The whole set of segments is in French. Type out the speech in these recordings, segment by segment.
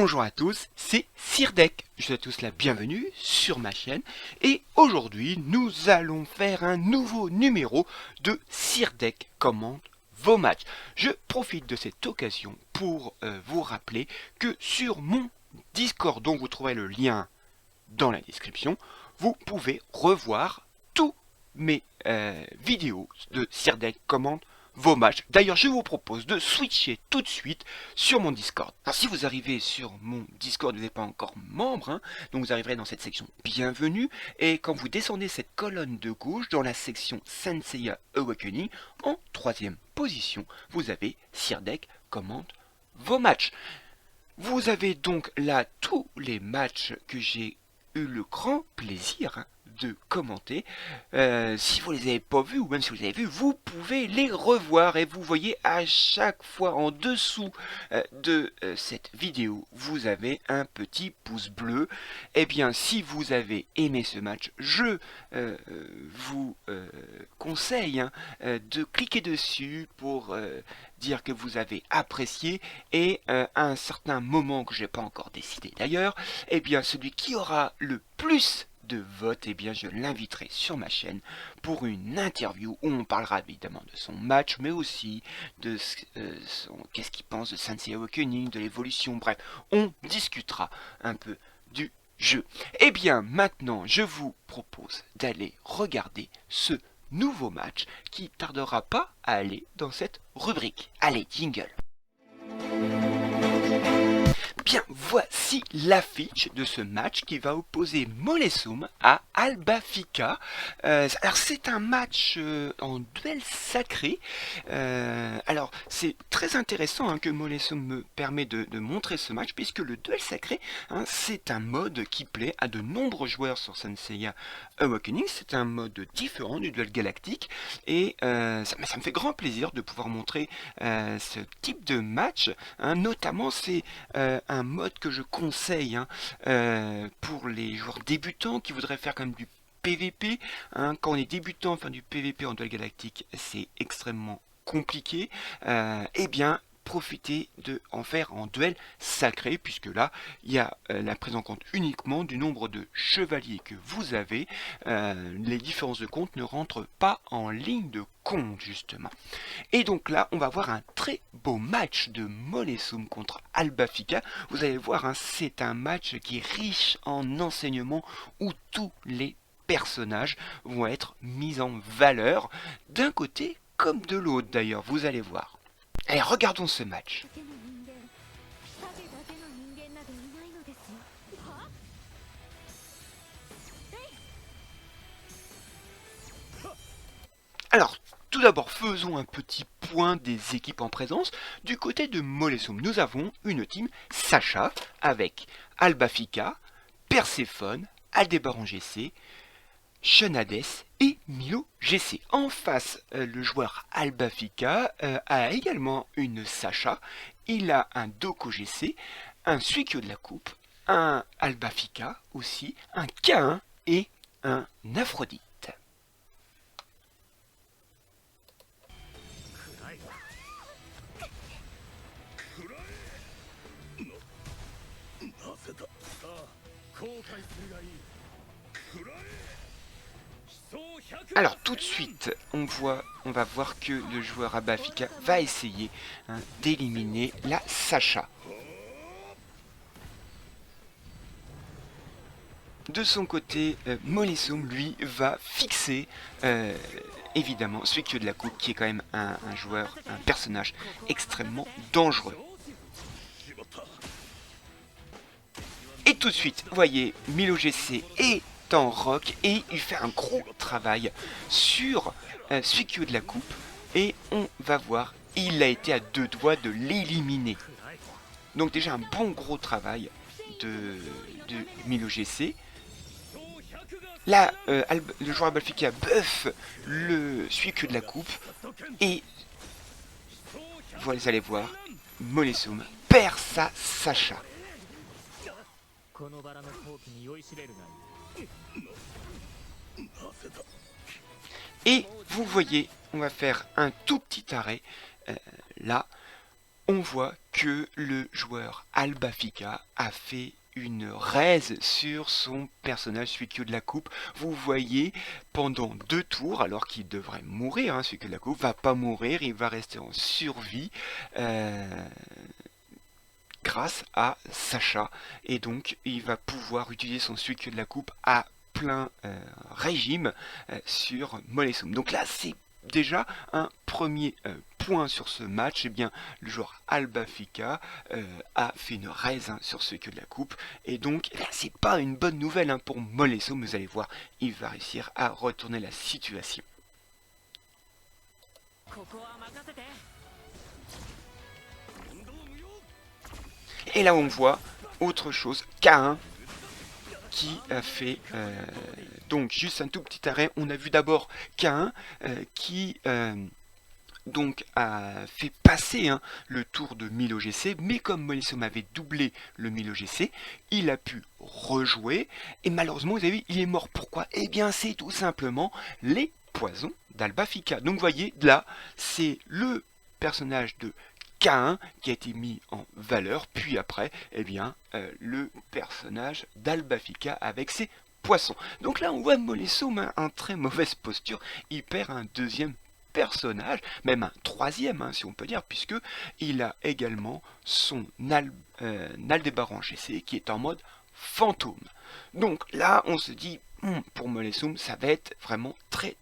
Bonjour à tous, c'est Sirdek. Je vous souhaite tous la bienvenue sur ma chaîne et aujourd'hui nous allons faire un nouveau numéro de Sirdek commente vos matchs. Je profite de cette occasion pour vous rappeler que sur mon Discord, dont vous trouverez le lien dans la description, vous pouvez revoir tous mes vidéos de Sirdek commente vos matchs. D'ailleurs, je vous propose de switcher tout de suite sur mon Discord. Alors, si vous arrivez sur mon Discord, vous n'êtes pas encore membre, donc vous arriverez dans cette section Bienvenue, et quand vous descendez cette colonne de gauche, dans la section Senseiya Awakening, en troisième position, vous avez Sirdek commente vos matchs. Vous avez donc là tous les matchs que j'ai eu le grand plaisir de commenter. Si vous les avez pas vus, ou même si vous les avez vus, vous pouvez les revoir et vous voyez à chaque fois en dessous de cette vidéo, vous avez un petit pouce bleu. Eh bien, si vous avez aimé ce match, je vous conseille de cliquer dessus pour dire que vous avez apprécié et à un certain moment que j'ai pas encore décidé d'ailleurs, eh bien celui qui aura le plus de votes, eh bien je l'inviterai sur ma chaîne pour une interview où on parlera évidemment de son match, mais aussi de qu'est-ce qu'il pense de Senseiya Awakening, de l'évolution, bref, on discutera un peu du jeu. Eh bien maintenant je vous propose d'aller regarder ce nouveau match qui tardera pas à aller dans cette rubrique. Allez, jingle. Bien, voici l'affiche de ce match qui va opposer Mollesum à Albafika. Alors c'est un match en duel sacré. Alors c'est très intéressant que Mollesum me permet de montrer ce match, puisque le duel sacré, c'est un mode qui plaît à de nombreux joueurs sur Senseiya Awakening. C'est un mode différent du duel galactique et ça me fait grand plaisir de pouvoir montrer ce type de match. Notamment c'est un mode que je conseille pour les joueurs débutants qui voudraient faire comme du PVP. Quand on est débutant, faire du PVP en duel galactique, c'est extrêmement compliqué. Eh bien, profitez de en faire en duel sacré, puisque là il y a la prise en compte uniquement du nombre de chevaliers que vous avez. Les différences de compte ne rentrent pas en ligne de compte justement. Et donc là on va voir un très beau match de Mollesum contre Albafika. Vous allez voir, c'est un match qui est riche en enseignements où tous les personnages vont être mis en valeur d'un côté comme de l'autre d'ailleurs, vous allez voir. Allez, regardons ce match. Alors, tout d'abord, faisons un petit point des équipes en présence. Du côté de Mollesum, nous avons une team Sacha avec Albafika, Perséphone, Aldébaran GC, Shenades et Milo GC. En face, le joueur Albafika a également une Sacha. Il a un Doko GC, un Suikyo de la coupe, un Albafika aussi, un K1 et un Aphrodite. Alors tout de suite, on va voir que le joueur Albafika va essayer d'éliminer la Sacha. De son côté, Mollesum, lui, va fixer évidemment Suikyo de la coupe, qui est quand même un personnage extrêmement dangereux. Et tout de suite, vous voyez, Milo GC est en rock et il fait un gros travail sur Suikyo de la coupe et on va voir, il a été à deux doigts de l'éliminer. Donc déjà un bon gros travail de Milo GC. Là, le joueur Albafika buff le Suikyo de la coupe et vous allez voir, Mollesum perd sa Sacha. Et vous voyez, on va faire un tout petit arrêt. Là, on voit que le joueur Albafika a fait une raise sur son personnage Suicune de la coupe. Vous voyez, pendant 2 tours, alors qu'il devrait mourir, hein, Suicune de la coupe va pas mourir, il va rester en survie grâce à Sacha, et donc il va pouvoir utiliser son Suicune de la coupe à plein régime sur Molessum. Donc là c'est déjà un premier point sur ce match. Eh bien, le joueur Albafika a fait une raise sur ce que de la coupe, et donc là c'est pas une bonne nouvelle hein, pour Molessum. Vous allez voir, il va réussir à retourner la situation. Et là on voit autre chose, K1 qui a fait donc juste un tout petit arrêt. On a vu d'abord K1 qui donc a fait passer hein, le tour de 1000 OGC, mais comme Molessum avait doublé le 1000 OGC, il a pu rejouer, et malheureusement vous avez vu, il est mort. Pourquoi? Eh bien c'est tout simplement les poisons d'Albafika. Donc vous voyez, là, c'est le personnage de K1 qui a été mis en valeur, puis après, eh bien, le personnage d'Albafika avec ses poissons. Donc là, on voit Molessum hein, en très mauvaise posture, il perd un deuxième personnage, même un troisième, hein, si on peut dire, puisque il a également son Aldébaran GC qui est en mode fantôme. Donc là, on se dit, pour Molessum, ça va être vraiment très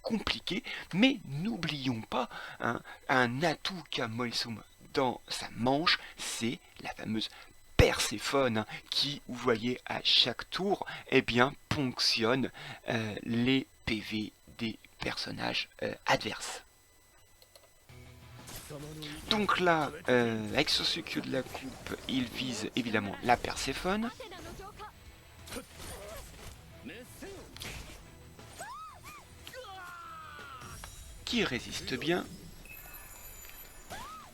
compliqué, mais n'oublions pas, hein, un atout qu'a Molessum dans sa manche, c'est la fameuse Perséphone, hein, qui, vous voyez, à chaque tour, eh bien, ponctionne les PV des personnages adverses. Donc là, avec son Suicune de la coupe, il vise évidemment la Perséphone. Qui résiste bien.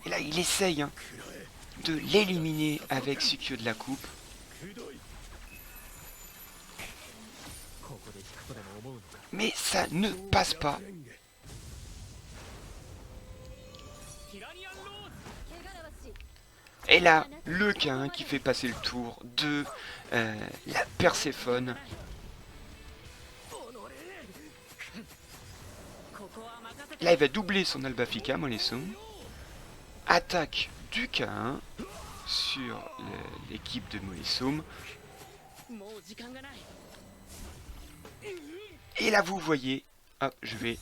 Et là, il essaye hein, de l'éliminer avec Suicune de la coupe. Mais ça ne passe pas. Et là, le K1 qui fait passer le tour de la Perséphone. Là, il va doubler son Albafika, Molessum. Attaque du K1 sur l'équipe de Molessum. Et là, vous voyez, hop, je vais,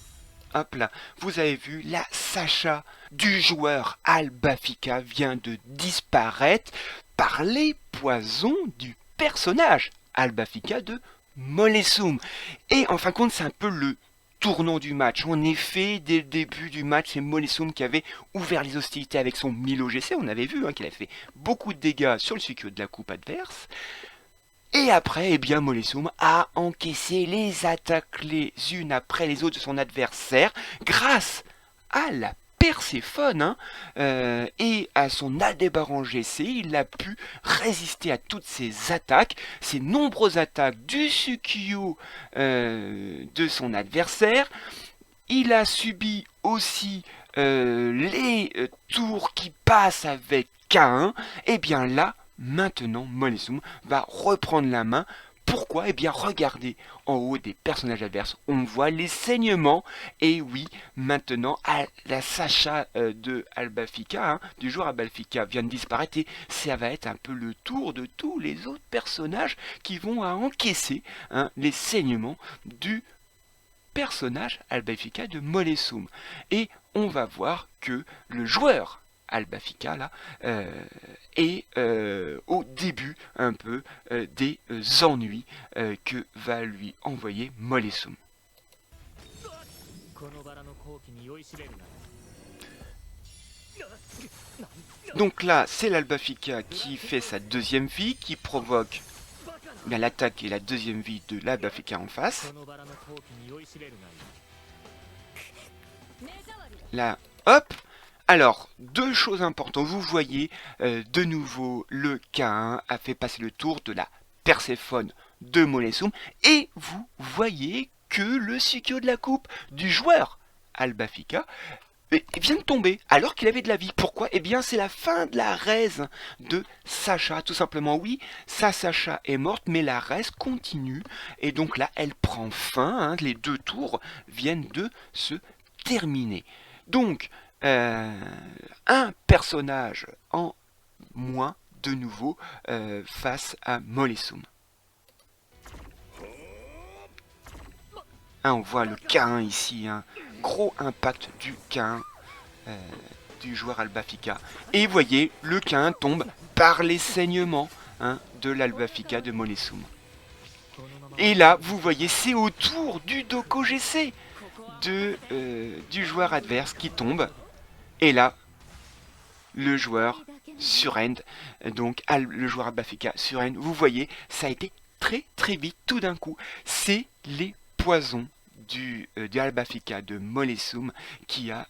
hop là, vous avez vu, la Sacha du joueur Albafika vient de disparaître par les poisons du personnage Albafika de Molessum. Et en fin de compte, c'est un peu le tournant du match. En effet, dès le début du match, c'est Molessum qui avait ouvert les hostilités avec son 1000 OGC. On avait vu hein, qu'il avait fait beaucoup de dégâts sur le Suicune de la coupe adverse. Et après, eh bien, Molessum a encaissé les attaques les unes après les autres de son adversaire grâce à la Perséphone hein, et à son Aldébaran GC. Il a pu résister à toutes ces attaques, ces nombreuses attaques du Suikyu de son adversaire. Il a subi aussi les tours qui passent avec K1. Et bien là, maintenant, Molessum va reprendre la main. Pourquoi? Eh bien, regardez en haut des personnages adverses, on voit les saignements. Et oui, maintenant, la Sacha de Albafika, hein, du joueur Albafika, vient de disparaître. Et ça va être un peu le tour de tous les autres personnages qui vont encaisser hein, les saignements du personnage Albafika de Molessum. Et on va voir que le joueur Albafika là est au début un peu des ennuis que va lui envoyer Molessum. Donc là, c'est l'Albafika qui fait sa deuxième vie, qui provoque bien l'attaque et la deuxième vie de l'Albafika en face. Là, hop. Alors, deux choses importantes. Vous voyez, de nouveau, le K1 a fait passer le tour de la Perséphone de Molessum. Et vous voyez que le Suikyu de la coupe du joueur Albafika vient de tomber alors qu'il avait de la vie. Pourquoi? Eh bien, c'est la fin de la raise de Sacha, tout simplement. Oui, sa Sacha est morte, mais la raise continue. Et donc là, elle prend fin. Hein, les 2 tours viennent de se terminer. Donc, un personnage en moins de nouveau face à Mollesum. Hein, on voit le K1 ici, hein, gros impact du K1 du joueur Albafika. Et vous voyez, le K1 tombe par les saignements hein, de l'Albafika de Mollesum. Et là, vous voyez, c'est au tour du Doko GC du joueur adverse qui tombe. Et là, le joueur surend, donc le joueur Albafika surend, vous voyez, ça a été très vite, tout d'un coup. C'est les poisons du Albafika de Mollesum qui a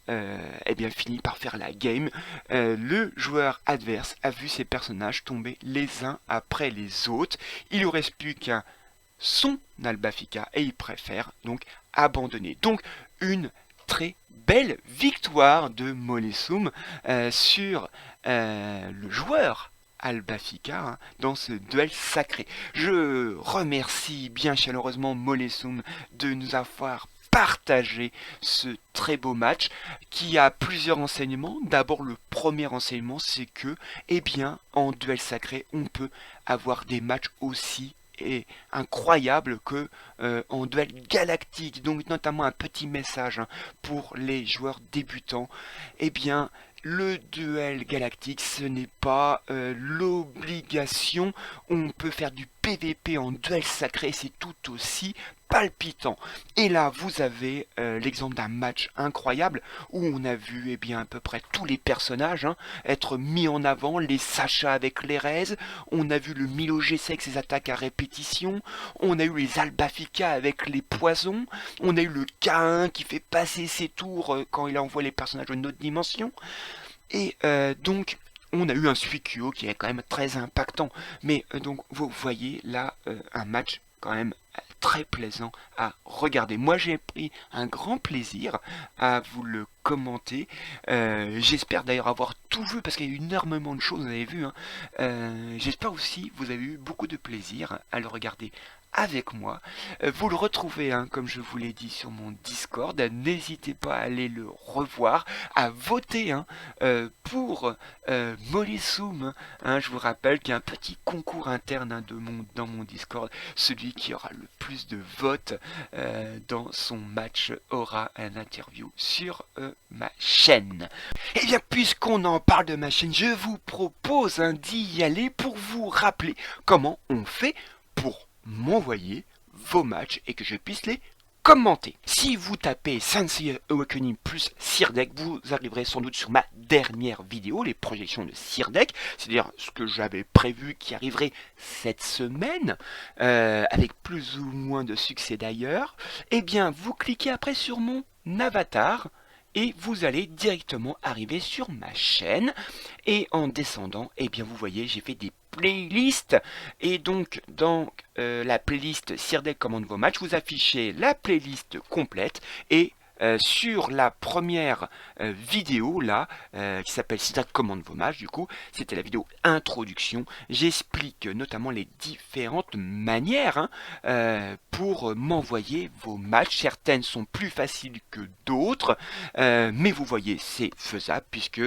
eh bien, fini par faire la game. Le joueur adverse a vu ses personnages tomber les uns après les autres. Il ne reste plus qu'un son Albafika et il préfère donc abandonner. Donc une très belle victoire de Mollesum sur le joueur Albafika hein, dans ce duel sacré. Je remercie bien chaleureusement Mollesum de nous avoir partagé ce très beau match qui a plusieurs enseignements. D'abord, le premier enseignement, c'est que, eh bien, en duel sacré, on peut avoir des matchs aussi est incroyable que en duel galactique. Donc notamment un petit message hein, pour les joueurs débutants. Eh bien, le duel galactique, ce n'est pas l'obligation. On peut faire du PVP en duel sacré, c'est tout aussi palpitant. Et là, vous avez l'exemple d'un match incroyable où on a vu eh bien, à peu près tous les personnages hein, être mis en avant, les Sacha avec les Raiz, on a vu le Milo G6 avec ses attaques à répétition, on a eu les Albafika avec les poisons, on a eu le K1 qui fait passer ses tours quand il envoie les personnages d'une autre dimension, et donc on a eu un Suikyo qui est quand même très impactant, mais donc vous voyez là un match quand même très plaisant à regarder. Moi j'ai pris un grand plaisir à vous le commenter. J'espère d'ailleurs avoir tout vu parce qu'il y a eu énormément de choses, vous avez vu. Hein. J'espère aussi que vous avez eu beaucoup de plaisir à le regarder avec moi. Vous le retrouvez, hein, comme je vous l'ai dit, sur mon Discord. N'hésitez pas à aller le revoir, à voter hein, pour Mollesum. Hein, je vous rappelle qu'il y a un petit concours interne hein, dans mon Discord. Celui qui aura le plus de votes dans son match aura un interview sur ma chaîne. Et bien, puisqu'on en parle de ma chaîne, je vous propose hein, d'y aller pour vous rappeler comment on fait pour m'envoyer vos matchs et que je puisse les commenter. Si vous tapez Sensei Awakening plus Sirdek, vous arriverez sans doute sur ma dernière vidéo, les projections de Sirdek, c'est-à-dire ce que j'avais prévu qui arriverait cette semaine, avec plus ou moins de succès d'ailleurs. Eh bien, vous cliquez après sur mon avatar, et vous allez directement arriver sur ma chaîne. Et en descendant, eh bien vous voyez, j'ai fait des playlists. Et donc, dans la playlist Sirdek commande vos matchs, vous affichez la playlist complète. Et sur la première vidéo là qui s'appelle Sirdek commande vos matchs, du coup c'était la vidéo introduction, j'explique notamment les différentes manières hein, pour m'envoyer vos matchs. Certaines sont plus faciles que d'autres, mais vous voyez c'est faisable puisque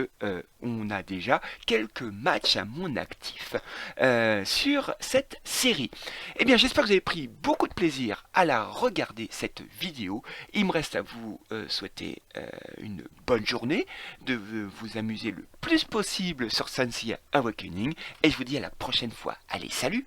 on a déjà quelques matchs à mon actif sur cette série. Eh bien j'espère que vous avez pris beaucoup de plaisir à la regarder cette vidéo. Il me reste à vous souhaiter une bonne journée, de vous amuser le plus possible sur Sensei Awakening, et je vous dis à la prochaine fois. Allez, salut!